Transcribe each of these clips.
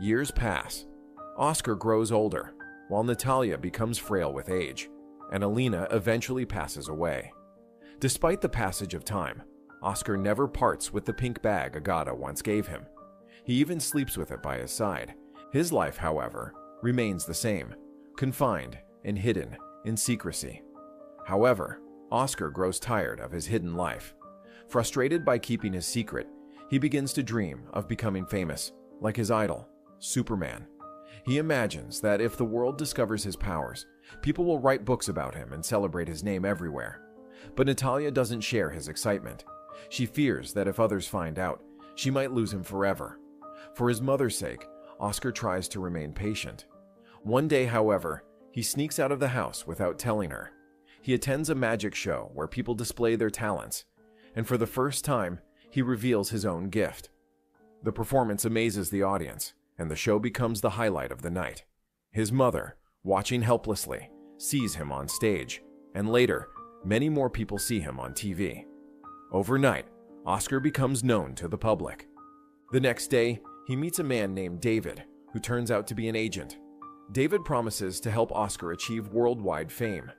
Years pass. Oscar grows older, while Natalia becomes frail with age, and Alina eventually passes away. Despite the passage of time, Oscar never parts with the pink bag Agata once gave him. He even sleeps with it by his side. His life, however, remains the same, confined and hidden in secrecy. However, Oscar grows tired of his hidden life. Frustrated by keeping his secret, he begins to dream of becoming famous, like his idol, Superman. He imagines that if the world discovers his powers, people will write books about him and celebrate his name everywhere. But Natalia doesn't share his excitement. She fears that if others find out, she might lose him forever. For his mother's sake, Oscar tries to remain patient. One day, however, he sneaks out of the house without telling her. He attends a magic show where people display their talents, and for the first time, he reveals his own gift. The performance amazes the audience, and the show becomes the highlight of the night. His mother, watching helplessly, sees him on stage, and later, many more people see him on TV. Overnight, Oscar becomes known to the public. The next day, he meets a man named David, who turns out to be an agent. David promises to help Oscar achieve worldwide fame.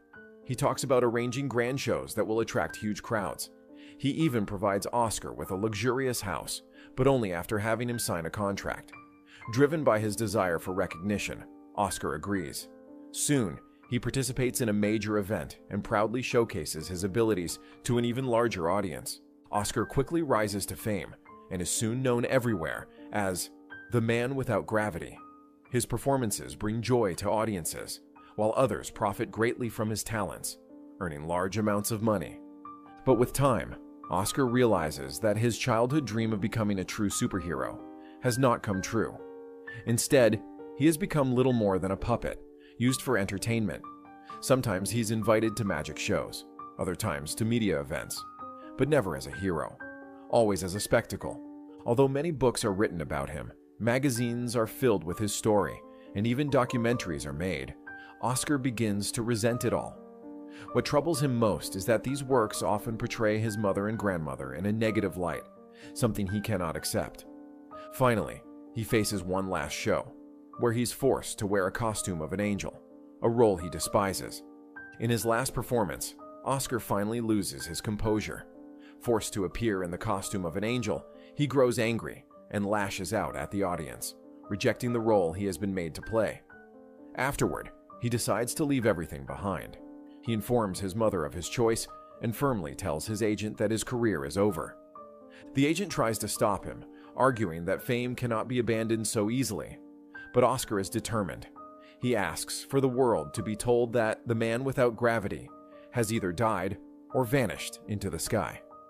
He talks about arranging grand shows that will attract huge crowds. He even provides Oscar with a luxurious house, but only after having him sign a contract. Driven by his desire for recognition, Oscar agrees. Soon, he participates in a major event and proudly showcases his abilities to an even larger audience. Oscar quickly rises to fame and is soon known everywhere as the man without gravity. His performances bring joy to audiences, while others profit greatly from his talents, earning large amounts of money. But with time, Oscar realizes that his childhood dream of becoming a true superhero has not come true. Instead, he has become little more than a puppet, used for entertainment. Sometimes he's invited to magic shows, other times to media events, but never as a hero, always as a spectacle. Although many books are written about him, magazines are filled with his story, and even documentaries are made, Oscar begins to resent it all. What troubles him most is that these works often portray his mother and grandmother in a negative light, something he cannot accept. Finally, he faces one last show, where he's forced to wear a costume of an angel, a role he despises. In his last performance, Oscar finally loses his composure. Forced to appear in the costume of an angel, he grows angry and lashes out at the audience, rejecting the role he has been made to play. Afterward, he decides to leave everything behind. He informs his mother of his choice and firmly tells his agent that his career is over. The agent tries to stop him, arguing that fame cannot be abandoned so easily. But Oscar is determined. He asks for the world to be told that the man without gravity has either died or vanished into the sky.